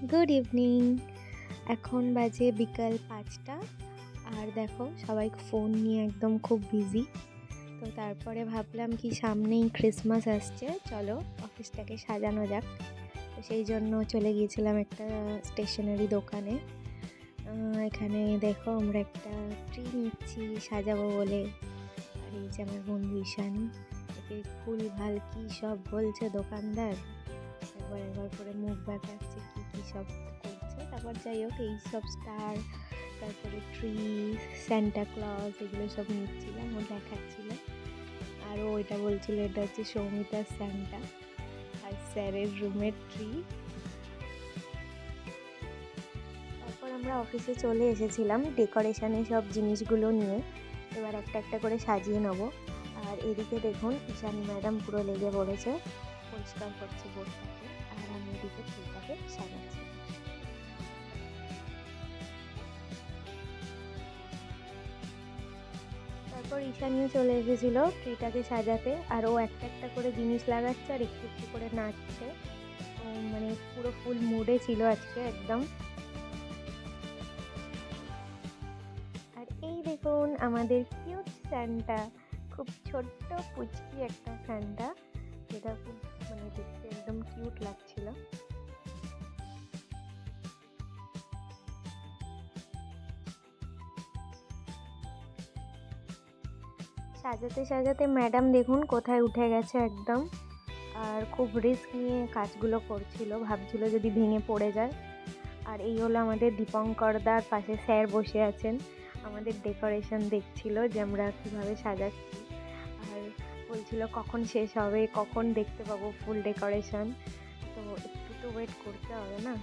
Good evening. এখন বাজে বিকাল ৫টা। আর দেখো সবাই ফোন নিয়ে একদম খুব বিজি। তো তারপরে ভাবলাম কি সামনেই ক্রিসমাস আসছে, চলো অফিসটাকে সাজানো যাক। তো সেই জন্য চলে গিয়েছিলাম একটা স্টেশনারি দোকানে। এখানে দেখো আমরা একটা ট্রি নিচ্ছি সাজাবো বলে। আর এই যে আমার বন্ধু ঈশানী, একে ফুল ভাল কী সব বলছে দোকানদার, একবার করে মুখ বাঁকাচ্ছে কী সব করছে। তারপর যাই হোক এইসব স্টার, তারপরে ট্রি, স্যান্টা ক্লজ এগুলো সব নিচ্ছিলাম, ও দেখাচ্ছিল। আর ও এটা বলছিল এটা হচ্ছে সৌমিতার স্যান্টা আর স্যারের রুমের ট্রি। তারপর আমরা অফিসে চলে এসেছিলাম ডেকোরেশনের সব জিনিসগুলো নিয়ে। এবার একটা একটা করে সাজিয়ে নেবো। আর এদিকে দেখুন ঈশানী ম্যাডাম পুরো লেগে পড়েছে, পরিষ্কার করছে বোর্ডটাকে, আর আমি এদিকে ফুলটাকে সাজাচ্ছি। তারপর ঈশানীও চলে এসেছিল ট্রিটাকে সাজাতে, আর ও একটা একটা করে জিনিস লাগাচ্ছে আর একটু একটু করে নাচছে। মানে পুরো ফুল মুডে ছিল আজকে একদম। আর এই দেখুন আমাদের কিউট স্যান্টা, খুব ছোট্ট পুচকি একটা স্যান্টা, যেটা খুব মানে দেখতে একদম কিউট লাগছিল। সাজাতে সাজাতে ম্যাডাম দেখুন কোথায় উঠে গেছে একদম। আর খুব রিস্ক নিয়ে কাজগুলো করছিল, ভাবছিল যদি ভেঙে পড়ে যায়। আর এই হলো আমাদের দীপঙ্করদার পাশে স্যার বসে আছেন, আমাদের ডেকোরেশন দেখছিল যে আমরা কীভাবে সাজাচ্ছি। আর বলছিল কখন শেষ হবে, কখন দেখতে পাবো ফুল ডেকোরেশন। তো একটু তো ওয়েট করতে হবে না।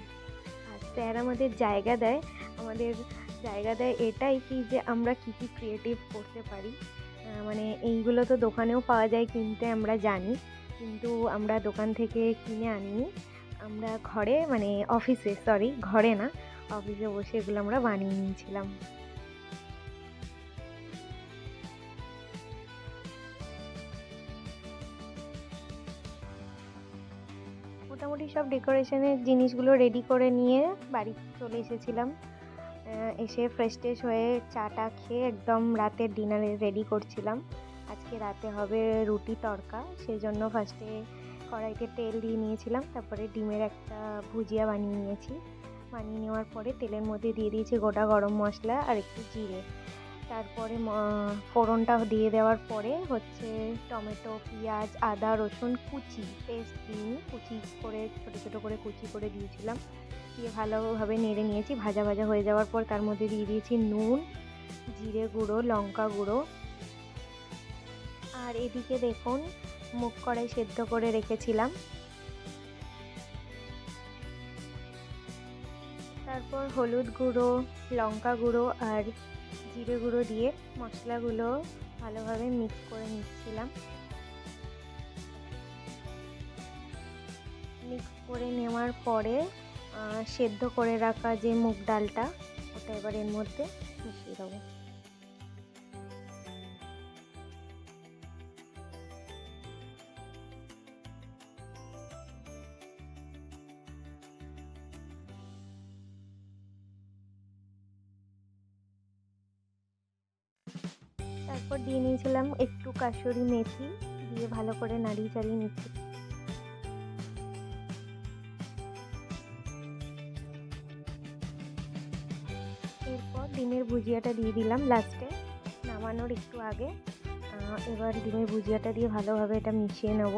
আর স্যার আমাদের জায়গা দেয় এটাই কি যে আমরা কী কী ক্রিয়েটিভ করতে পারি। মানে এইগুলো তো দোকানেও পাওয়া যায় কিনতে, আমরা জানি, কিন্তু আমরা দোকান থেকে কিনে আনিনি। আমরা ঘরে মানে ঘরে না, অফিসে বসে এগুলো আমরা বানিয়ে নিয়েছিলাম। মোটামুটি সব ডেকোরেশনের জিনিসগুলো রেডি করে নিয়ে বাড়ি চলে এসেছিলাম। এসে ফ্রেশ ট্রেশ হয়ে চাটা খেয়ে একদম রাতের ডিনারে রেডি করছিলাম। আজকে রাতে হবে রুটি তড়কা, সেই জন্য ফার্স্টে কড়াইতে তেল দিয়ে নিয়েছিলাম, তারপরে ডিমের একটা ভুজিয়া বানিয়ে নিয়েছি। বানিয়ে নেওয়ার পরে তেলের মধ্যে দিয়ে দিয়েছি গোটা গরম মশলা আর একটু জিরে। তারপরে ফোড়নটা দিয়ে দেওয়ার পরে হচ্ছে টমেটো, পেঁয়াজ, আদা, রসুন কুচি পেস্ট দিয়ে কুচি করে ছোটো ছোটো করে কুচি করে দিয়েছিলাম। দিয়ে ভালোভাবে নেড়ে নিয়েছি। ভাজা ভাজা হয়ে যাওয়ার পর তার মধ্যে দিয়ে দিয়েছি নুন, জিরে গুঁড়ো, লঙ্কা গুঁড়ো। আর এদিকে দেখুন মুগ কড়াই সেদ্ধ করে রেখেছিলাম। তারপর হলুদ গুঁড়ো, লঙ্কা গুঁড়ো আর জিরে গুঁড়ো দিয়ে মশলাগুলো ভালোভাবে মিক্স করে নিচ্ছিলাম। মিক্স করে নেওয়ার পরে সেদ্ধ করে রাখা যে মুগ ডালটা, ওটা এবার এর মধ্যে মিশিয়ে দেবো। তারপর দিয়ে নিয়েছিলাম একটু কাসুরি মেথি, দিয়ে ভালো করে নাড়িয়ে চাড়িয়ে নিচ্ছি। এরপর ডিমের ভুজিয়াটা দিয়ে দিলাম লাস্টে, নামানোর একটু আগে। এবার ডিমের ভুজিয়াটা দিয়ে ভালোভাবে এটা মিশিয়ে নেব।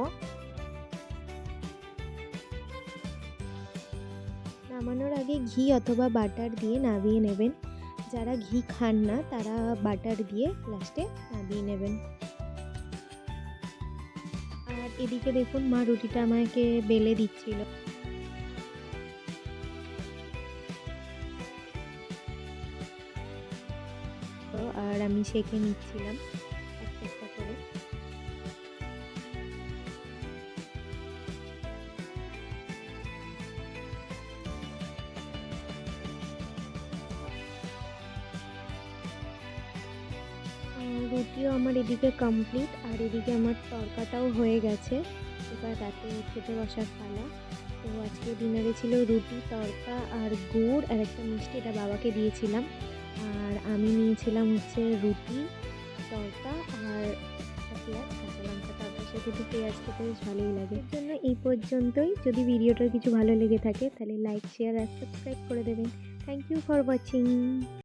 নামানোর আগে ঘি অথবা বাটার দিয়ে নামিয়ে নেবেন। যারা ঘি খান না তারা বাটার দিয়ে লাস্টে নামিয়ে নেবেন। আর এদিকে দেখুন মা রুটিটা আমাকে বেলে দিচ্ছিল। আর আমি সেঁকে নিচ্ছিলাম একটা একটা করে। রুটিও আমার এদিকে কমপ্লিট, আর এদিকে আমার তরকাটাও হয়ে গেছে। এবার রাতে খেতে বসার পালা। তো আজকে ডিনারে ছিল রুটি, তড়কা আর গুড় আর একটা মিষ্টি, এটা বাবাকে দিয়েছিলাম। আর আমি নিয়েছিলাম হচ্ছে রুটি, তড়কা আর একটা পেঁয়াজ, কাঁচা লঙ্কা। তড়কার সাথে একটু পেঁয়াজ খেতে বেশ ভালোই লাগে। এর জন্য এই পর্যন্তই। যদি ভিডিওটার কিছু ভালো লেগে থাকে তাহলে লাইক, শেয়ার আর সাবস্ক্রাইব করে দেবেন। Thank you for watching.